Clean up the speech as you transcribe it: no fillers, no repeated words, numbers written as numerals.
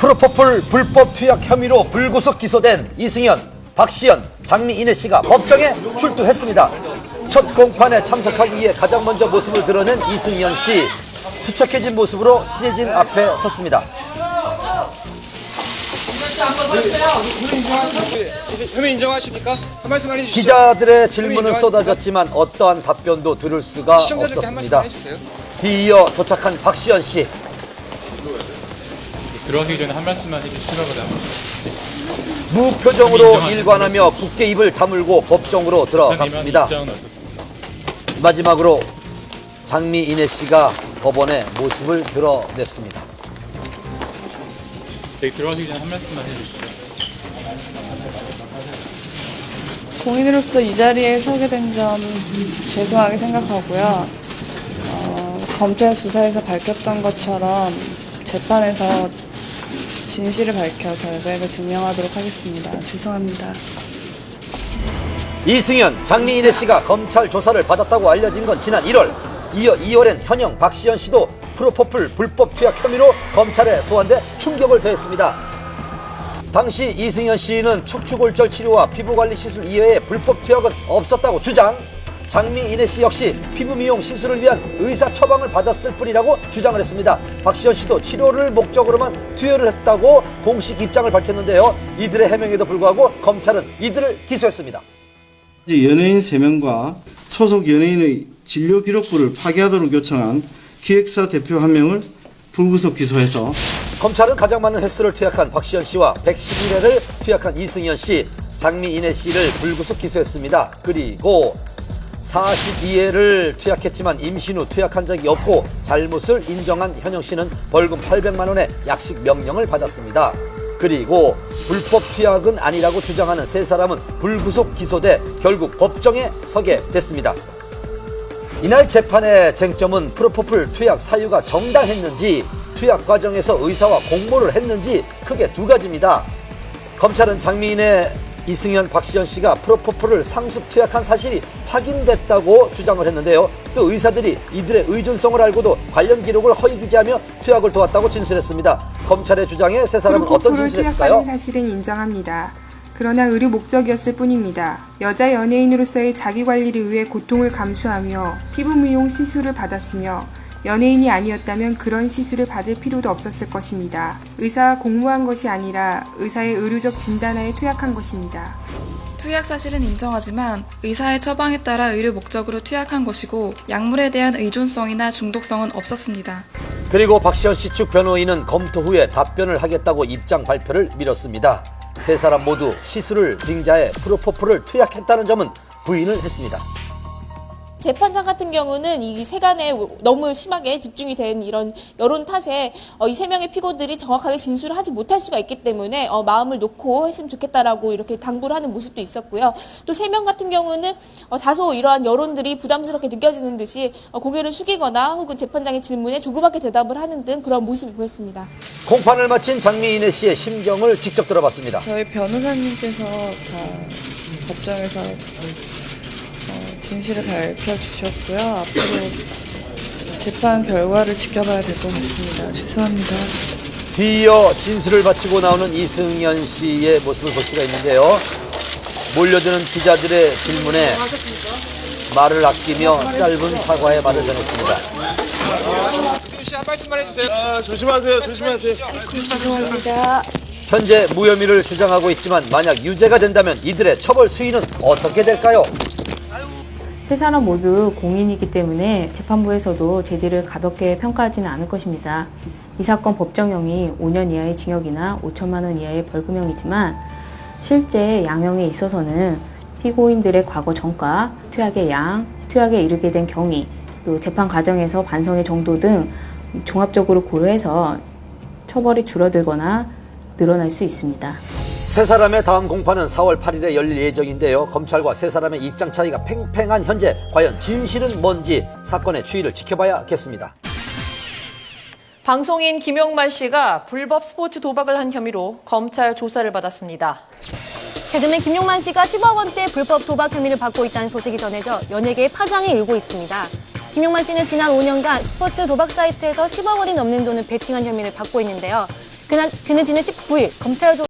프로포폴 불법 투약 혐의로 불구속 기소된 이승현, 박시현, 장미인혜 씨가 법정에 출두했습니다. 첫 공판에 참석하기 위해 가장 먼저 모습을 드러낸 이승현 씨. 수척해진 모습으로 취재진 앞에 섰습니다. 혐의 인정하십니까? 한 말씀 해주시죠. 기자들의 질문은 쏟아졌지만 어떠한 답변도 들을 수가 시청자들께 한 말씀 없었습니다. 해주세요. 뒤이어 도착한 박시현 씨. 들어가기 전에 한 말씀만 해주시라고 합니다. 무표정으로 일관하며 굳게 입을 다물고 법정으로 들어갔습니다. 입장은 어떻습니까? 마지막으로 장미인혜 씨가 법원에 모습을 드러냈습니다. 들어가기 전에 한 말씀만 해주시죠. 공인으로서 이 자리에 서게 된 점 죄송하게 생각하고요. 검찰 조사에서 밝혔던 것처럼 재판에서 진실을 밝혀 결백을 증명하도록 하겠습니다. 죄송합니다. 이승현, 장미인혜 씨가 검찰 조사를 받았다고 알려진 건 지난 1월. 이어 2월엔 현영 박시현 씨도 프로포폴 불법 투약 혐의로 검찰에 소환돼 충격을 더했습니다. 당시 이승현 씨는 척추골절 치료와 피부관리 시술 이외에 불법 투약은 없었다고 주장. 장미인혜 씨 역시 피부 미용 시술을 위한 의사 처방을 받았을 뿐이라고 주장을 했습니다. 박시현 씨도 치료를 목적으로만 투여를 했다고 공식 입장을 밝혔는데요. 이들의 해명에도 불구하고 검찰은 이들을 기소했습니다. 연예인 3명과 소속 연예인의 진료 기록부를 파기하도록 요청한 기획사 대표 1명을 불구속 기소해서 검찰은 가장 많은 횟수를 투약한 박시현 씨와 111회를 투약한 이승현 씨, 장미인혜 씨를 불구속 기소했습니다. 그리고 42회를 투약했지만 임신 후 투약한 적이 없고 잘못을 인정한 현영 씨는 벌금 800만 원의 약식 명령을 받았습니다. 그리고 불법 투약은 아니라고 주장하는 세 사람은 불구속 기소돼 결국 법정에 서게 됐습니다. 이날 재판의 쟁점은 프로포폴 투약 사유가 정당했는지, 투약 과정에서 의사와 공모를 했는지 크게 두 가지입니다. 검찰은 장미인의 이승현, 박시현 씨가 프로포폴을 상습 투약한 사실이 확인됐다고 주장을 했는데요. 또 의사들이 이들의 의존성을 알고도 관련 기록을 허위 기재하며 투약을 도왔다고 진술했습니다. 검찰의 주장에 세 사람은 어떤 진술을 했을까요? 투약받은 사실은 인정합니다. 그러나 의료 목적이었을 뿐입니다. 여자 연예인으로서의 자기관리를 위해 고통을 감수하며 피부 미용 시술을 받았으며 연예인이 아니었다면 그런 시술을 받을 필요도 없었을 것입니다. 의사가 공모한 것이 아니라 의사의 의료적 진단하에 투약한 것입니다. 투약 사실은 인정하지만 의사의 처방에 따라 의료 목적으로 투약한 것이고 약물에 대한 의존성이나 중독성은 없었습니다. 그리고 박시현 씨 측 변호인은 검토 후에 답변을 하겠다고 입장 발표를 미뤘습니다. 세 사람 모두 시술을 빙자해 프로포폴을 투약했다는 점은 부인을 했습니다. 재판장 같은 경우는 이 세간에 너무 심하게 집중이 된 이런 여론 탓에 이 세 명의 피고들이 정확하게 진술을 하지 못할 수가 있기 때문에 마음을 놓고 했으면 좋겠다라고 이렇게 당부를 하는 모습도 있었고요. 또 세 명 같은 경우는 다소 이러한 여론들이 부담스럽게 느껴지는 듯이 고개를 숙이거나 혹은 재판장의 질문에 조그맣게 대답을 하는 등 그런 모습이 보였습니다. 공판을 마친 장미인혜 씨의 심경을 직접 들어봤습니다. 저희 변호사님께서 다 법정에서 진실을 밝혀주셨고요. 앞으로 재판 결과를 지켜봐야 될 것 같습니다. 죄송합니다. 뒤이어 진술을 바치고 나오는 이승현 씨의 모습을 볼 수가 있는데요. 몰려드는 기자들의 질문에 말을 아끼며 짧은 사과의 말을 전했습니다. 이승현 씨 한 말씀만 해주세요. 조심하세요. 조심하세요. 죄송합니다. 현재 무혐의를 주장하고 있지만 만약 유죄가 된다면 이들의 처벌 수위는 어떻게 될까요? 세 사람 모두 공인이기 때문에 재판부에서도 죄질을 가볍게 평가하지는 않을 것입니다. 이 사건 법정형이 5년 이하의 징역이나 5천만 원 이하의 벌금형이지만 실제 양형에 있어서는 피고인들의 과거 전과, 투약의 양, 투약에 이르게 된 경위, 또 재판 과정에서 반성의 정도 등 종합적으로 고려해서 처벌이 줄어들거나 늘어날 수 있습니다. 세 사람의 다음 공판은 4월 8일에 열릴 예정인데요. 검찰과 세 사람의 입장 차이가 팽팽한 현재 과연 진실은 뭔지 사건의 추이를 지켜봐야겠습니다. 방송인 김용만 씨가 불법 스포츠 도박을 한 혐의로 검찰 조사를 받았습니다. 개그맨 김용만 씨가 10억 원대 불법 도박 혐의를 받고 있다는 소식이 전해져 연예계에 파장이 일고 있습니다. 김용만 씨는 지난 5년간 스포츠 도박 사이트에서 10억 원이 넘는 돈을 베팅한 혐의를 받고 있는데요. 그는 지난 19일 검찰 조